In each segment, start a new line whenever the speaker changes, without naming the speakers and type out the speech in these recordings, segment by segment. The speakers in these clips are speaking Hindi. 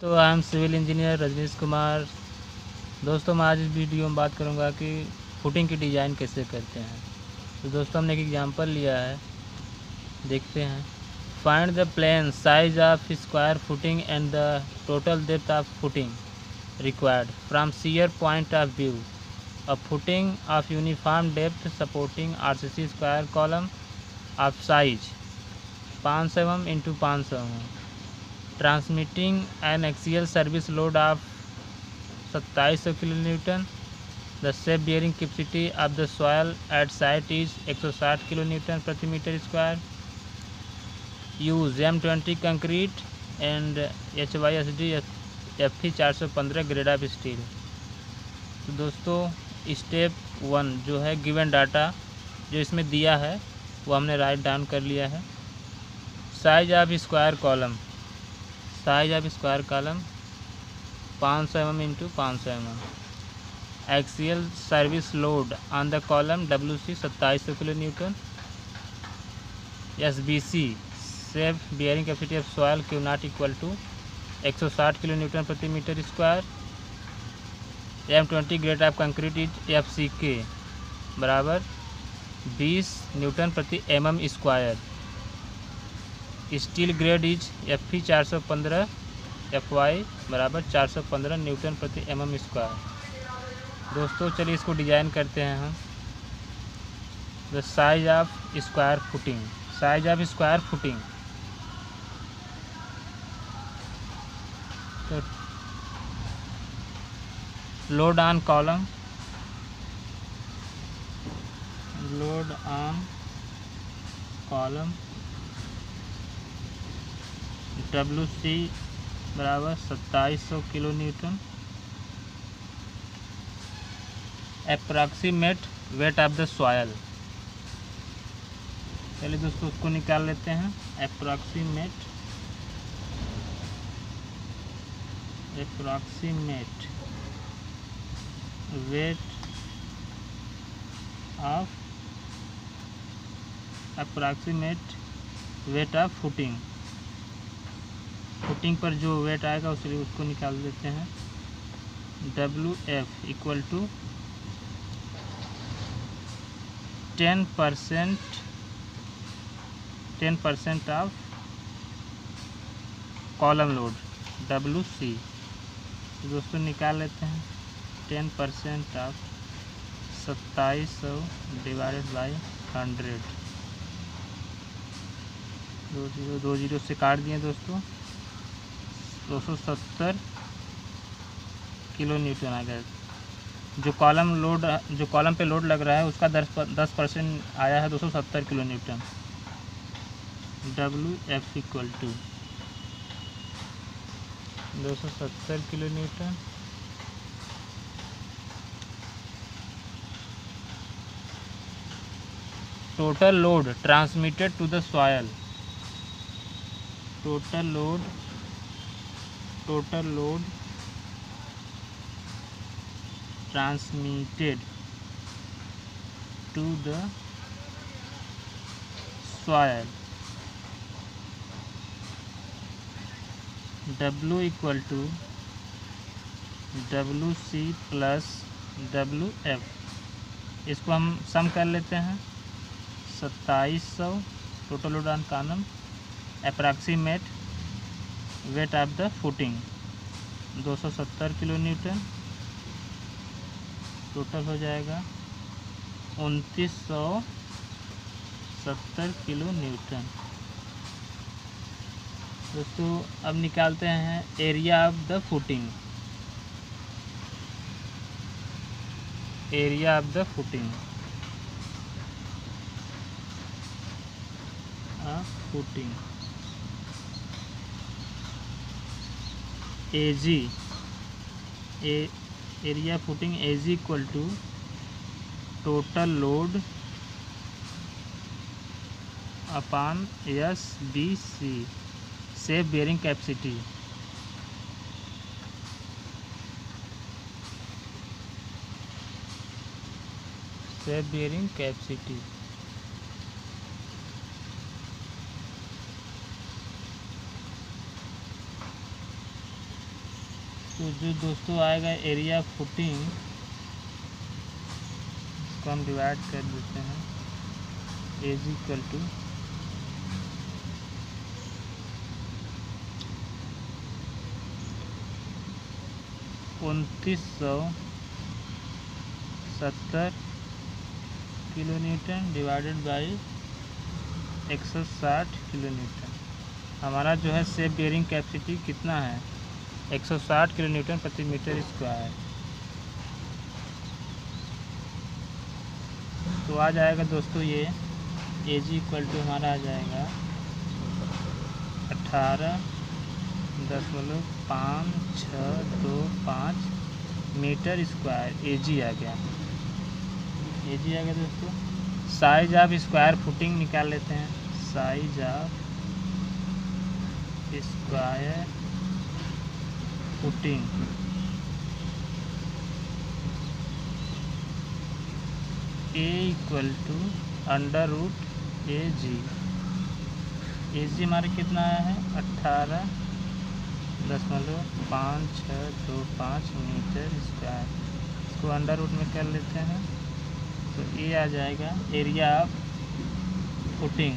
तो I am civil engineer Rajnish Kumar. दोस्तों मैं आज इस वीडियो में बात करूंगा कि फुटिंग की डिज़ाइन कैसे करते हैं। तो दोस्तों हमने एक एग्जांपल लिया है, देखते हैं। Find the plane size of square footing and the total depth of footing required from shear point of view. A footing of uniform depth supporting RCC square column of size 500 mm into 500 mm, transmitting an axial service load of 2700 kN. The shape bearing capacity of the soil at site is 160 kN प्रति metre square. Use M20 concrete and HYSD FE 415 grade of steel. तो दोस्तों स्टेप 1 जो है गिवन डाटा जो इसमें दिया है वो हमने राइट डाउन कर लिया है. Size of square column, size of square column 500 mm into 500 mm. Axial service load on the column WC 2700 kN. SBC safe bearing capacity of soil Q naught equal to 160 kN प्रति metre square. M20 grade of concrete is FCK बराबर 20 न्यूटन प्रति mm square. Steel grade is FE 415 FY बराबर 415 न्यूटन प्रति mm स्क्वायर. दोस्तों चलिए इसको डिज़ाइन करते हैं हम. The size of square footing, size of square footing. तो load on column, load on column WC बराबर 2700 kN. Approximate weight of the soil. चलिए दोस्तों उसको निकाल लेते हैं. Approximate weight of footing. Footing पर जो वेट आएगा उसको निकाल देते हैं. WF equal to 10% of column load WC. दोस्तों निकाल लेते हैं. 10% ऑफ 2700 डिवाइडेड बाई 100. 2 जीरो से काट दिए दोस्तों. 270 kN आ गया. जो कॉलम पे लोड लग रहा है उसका 10% आया है 270 kN. WF equal to 270 kN. Total load transmitted to the soil, total load transmitted to the soil W equal to WC plus WF. इसको हम सम कर लेते हैं. 2700 total load on column approximate weight of the footing 270 kN. Total हो जाएगा 2970 kN. दोस्तों अब निकालते हैं area of the footing. Area of the footing AG area footing AG equal to total load upon SBC safe bearing capacity. Safe bearing capacity तो जो दोस्तों आएगा एरिया फुटिंग, इसको हम डिवाइड कर देते हैं। AG equal to 2970 kilo newton divided by 160 kilo newton. हमारा जो है सेफ बेयरिंग कैपेसिटी कितना है, 160 किलो न्यूटन प्रति मीटर स्क्वायर। तो आ जाएगा दोस्तों ये एज इक्वल टू हमारा आ जाएगा 18.5625 मीटर स्क्वायर। एजी आ गया, एजी आ गया दोस्तों। साइज ऑफ स्क्वायर फुटिंग निकाल लेते हैं। Size of square footing A equal to √AG। AG हमारे कितना आया है 18.5625 मीटर स्क्वायर। इसको अंडर रूट में कर लेते हैं तो ये आ जाएगा एरिया ऑफ फुटिंग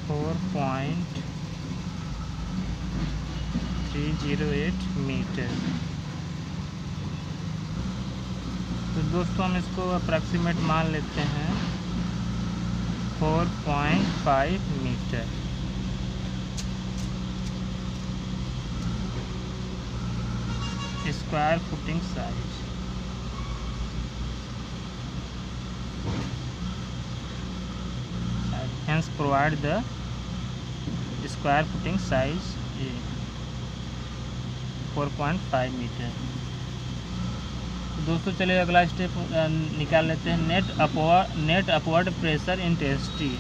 4.308 मीटर। तो दोस्तों हम इसको अप्रॉक्सीमेट मान लेते हैं 4.5 metre. Square footing size, hence provide the square footing size 4.5 metre. दोस्तों चलिए अगला स्टेप निकाल लेते हैं। Net upward pressure intensity.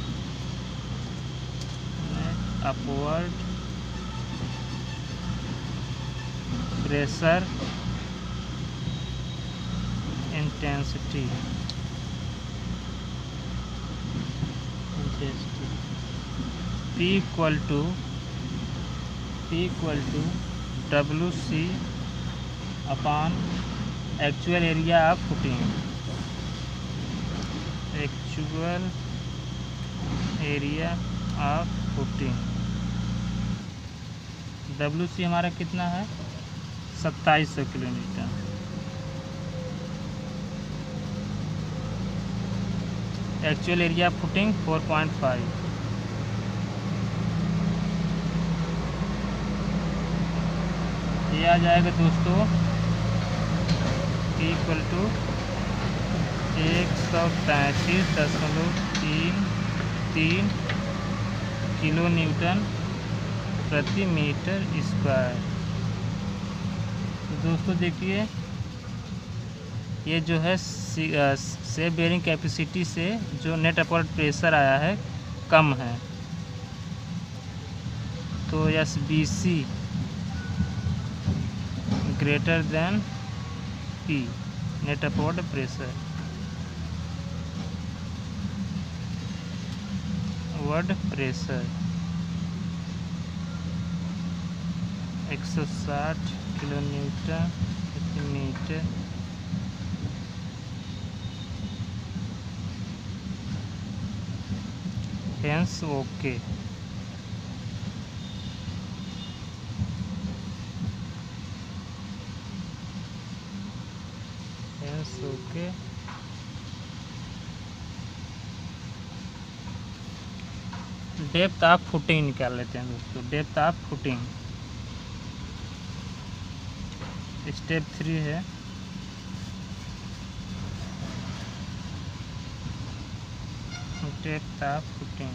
Net upward pressure intensity P equal to WC upon actual area of footing. Actual area of footing WC हमारा कितना है 2700 किलोमीटर। Actual area footing 4.5। ये आ जाएगा दोस्तों इक्वल टू 135.33 किलो न्यूटन प्रति मीटर स्क्वायर। तो दोस्तों देखिए ये जो है सेफ बेयरिंग कैपेसिटी से जो नेट अपवर्ड प्रेशर आया है कम है। तो SBC greater than P net upward pressure word pressure 160 kilo newton प्रति metre. Hence okay. Hence okay. Depth of footing निकाल लेते हैं दोस्तों। डेप्थ ऑफ फुटिंग स्टेप 3 है। Depth of footing,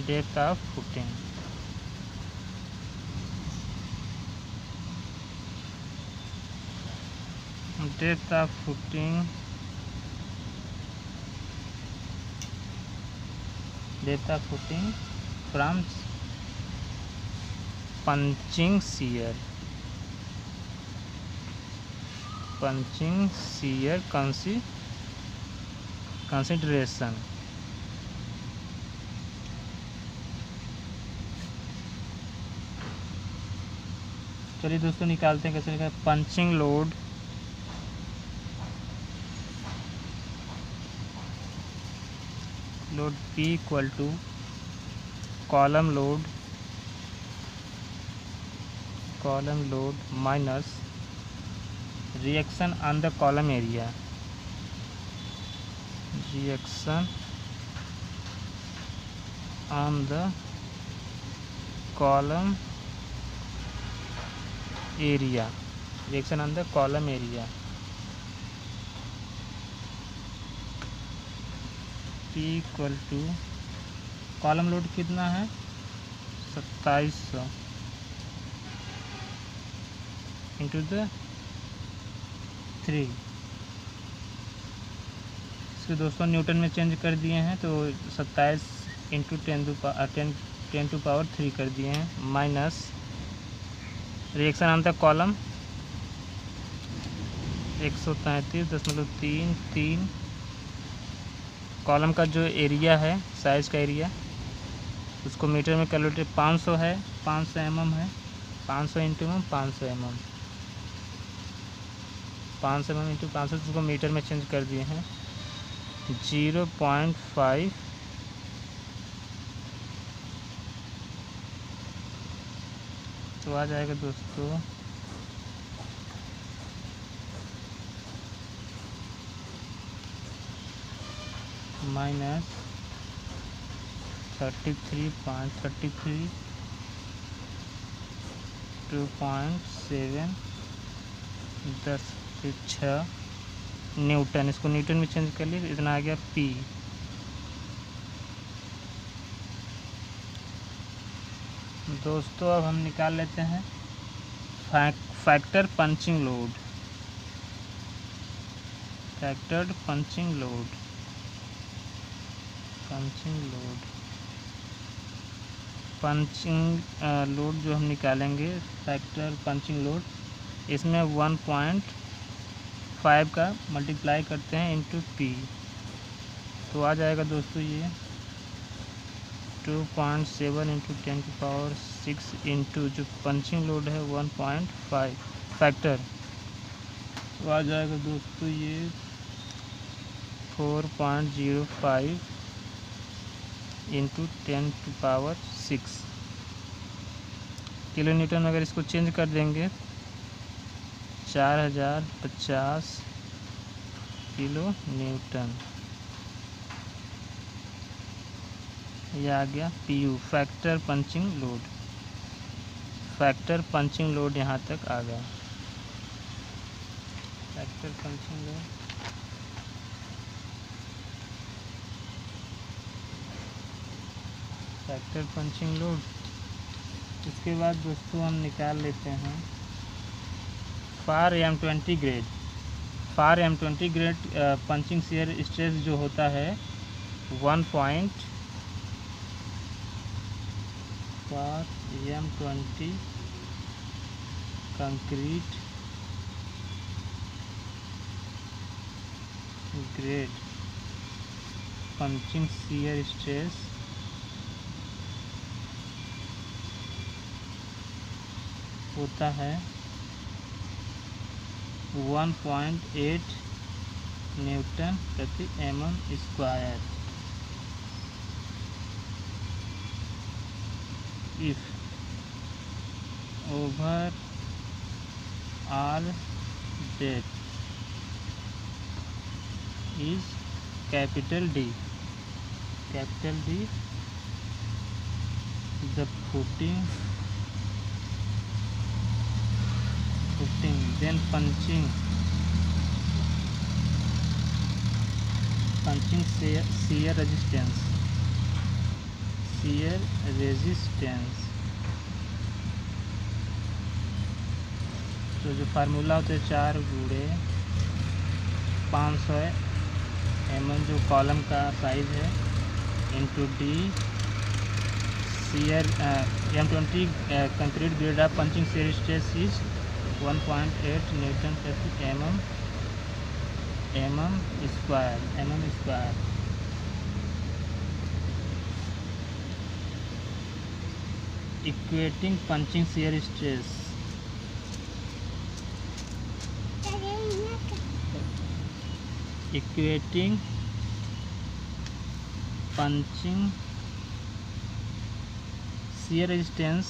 depth of footing depth of footing depth of footing from punching shear consideration चलिए दोस्तों निकालते हैं कैसे निकाल। Punching load P equal to column load minus reaction on the column area, reaction on the column area, reaction on the column area. P equal to column load कितना है 2700 इंटू द 3। इसको दोस्तों न्यूटन में चेंज कर दिए हैं, तो 27 इंटू 10 टू पावर 3 कर दिए हैं, minus reaction on the column 133.33। Column का जो एरिया है, साइज का एरिया, उसको मीटर में कैलकुलेट 500 है, 500 mm है, 500 इंटू 500 mm, 500 mm इंटू 500, उसको मीटर में चेंज कर दिए हैं 0.5 तो आ जाएगा दोस्तों माइनस 33.33 2.7 10⁶ न्यूटन। इसको न्यूटन में चेंज कर लिए, इतना आ गया P। दोस्तों अब हम निकाल लेते हैं factor punching load, factored punching load, punching load जो हम निकालेंगे फैक्टर पंचिंग लोड, इसमें 1.5 का मल्टीप्लाई करते हैं इंटू P, तो आ जाएगा दोस्तों ये 2.7 इंटू 10 की पावर 6 इंटू जो पंचिंग लोड है 1.5 फैक्टर, तो आ जाएगा दोस्तों ये 4.05 इंटू 10 की पावर 6 किलो न्यूटन। अगर इसको चेंज कर देंगे 4050 किलो न्यूटन, यह आ गया PU factor punching load. Factor punching load यहाँ तक आ गया, factor punching load. Factor punching load. इसके बाद दोस्तों हम निकाल लेते हैं फार M20 ग्रेड। फार M20 grade punching shear stress जो होता है 1 पॉइंट फार M20 concrete grade punching shear stress होता है 1.8 न्यूटन प्रति mm square. If over all depth is capital D, the footing then punching shear resistance, तो जो फार्मूला होता है 4 गुणे 500 mm जो कॉलम का साइज है into D shear M20 concrete grade of punching shear stress is 1.8 Newton प्रति mm square. Equating punching shear stress equating punching shear resistance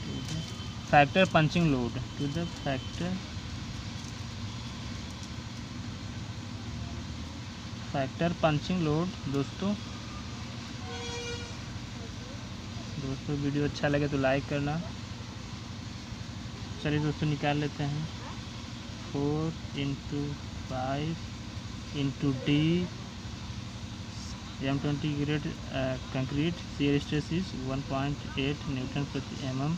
to the factor punching load to the factor punching load. दोस्तों वीडियो अच्छा लगे तो लाइक करना। चलिए दोस्तों निकाल लेते हैं। 4 × 5 × D M20 grade concrete shear stress is 1.8 Newton प्रति mm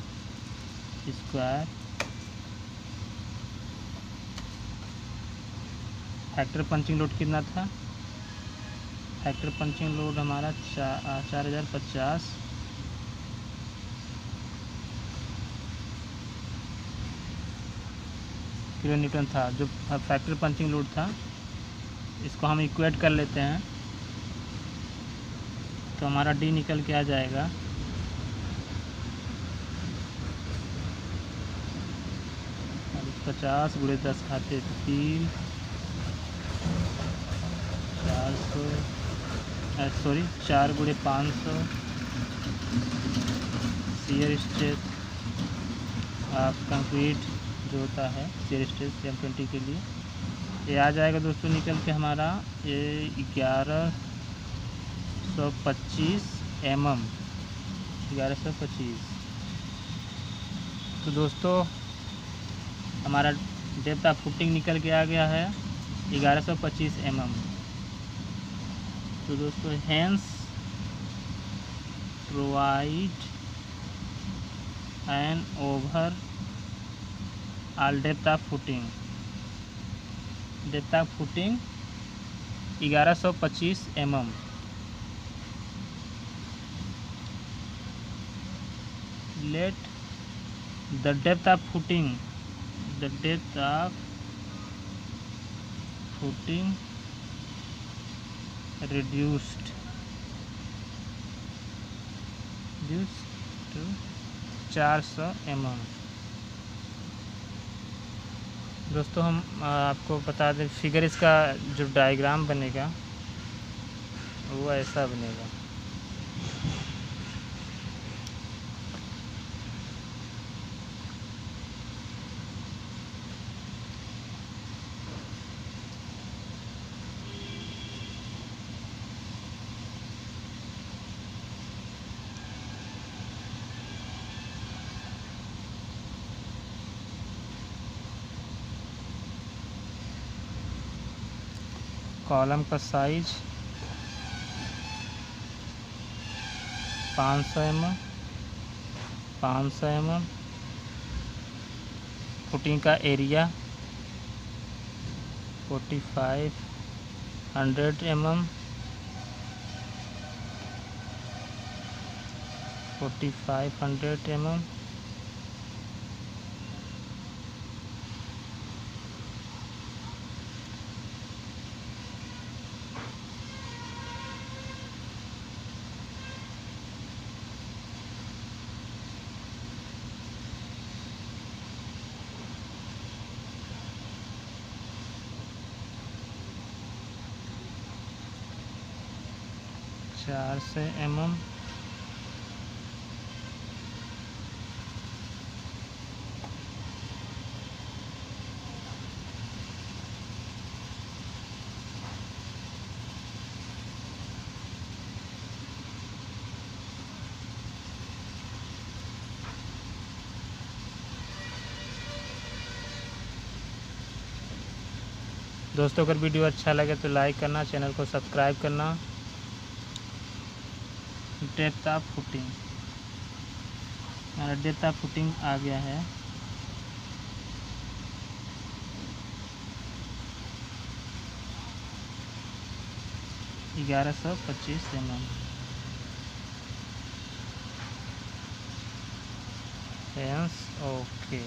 square. Factor punching load कितना था? फैक्टर पंचिंग लोड हमारा 4050 किलो न्यूटन था, जो फैक्टर पंचिंग लोड था। इसको हम इक्वेट कर लेते हैं तो हमारा डी निकल के आ जाएगा 50 × 10 घाते 3 4 × 500 shear stress ऑफ कंक्रीट जो होता है shear stress M20 के लिए। ये आ जाएगा दोस्तों निकल के हमारा ये 1125 mm 1125। तो दोस्तों हमारा डेप्थ ऑफ फुटिंग निकल के आ गया है 1125 mm। तो दोस्तों hence provide an overall depth of footing 1125 mm। let the depth of footing reduced to 400 mm। दोस्तों हम आपको बता दें फिगर इसका जो डायग्राम बनेगा वो ऐसा बनेगा। कॉलम का साइज 500 mm। फुटिंग का एरिया 4500 mm 4500 mm। से mm। दोस्तों अगर वीडियो अच्छा लगे तो लाइक करना, चैनल को सब्सक्राइब करना। डेप्थ ऑफ फुटिंग हमारा डेप्थ ऑफ फुटिंग आ गया है 1125 mm। ओके।